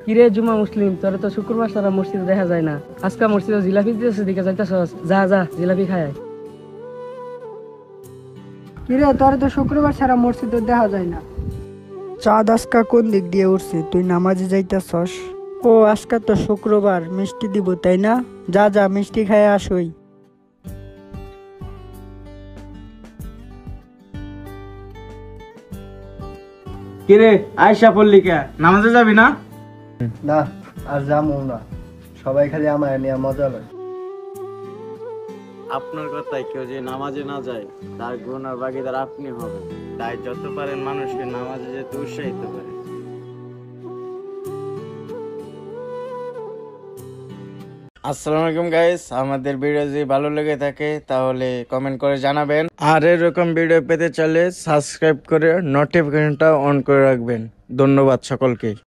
কিরে জুমা মুসলিম, তোরে তো শুক্রবার সারা মসজিদে দেখা যায় না। আজকে মসজিদে জিলাপি দিতেছে, দিকে যাইতেছস, যা যা জিলাপি খায় আয়। কিরে তোর তো শুক্রবার ছাড়া মসজিদে দেখা যায় না। চাঁদ আজকা কোন দিক দিয়ে উঠছে, তুই নামাজে যাইতাছস? ও আজকা তো শুক্রবার, মিষ্টি দিব তাই না? যা যা মিষ্টি খায় আসই। কিরে আয়সা পড়লি কে, নামাজে যাবি না? না, আর যাবো না। সবাই খালি আমার নিয়ে মজা লয়। আপনার কথায় কেউ যে নামাজে না যায় তার গুনার ভাগীদার আপনি হবেন। তাই যত পারেন মানুষকে নামাজে যেতে উৎসাহিত করেন। আসসালামু আলাইকুম গাইস, আমাদের ভিডিও যদি ভালো লেগে থাকে তাহলে কমেন্ট করে জানাবেন। আর এরকম ভিডিও পেতে চাইলে সাবস্ক্রাইব করে নোটিফিকেশনটা অন করে রাখবেন। ধন্যবাদ সকলকে।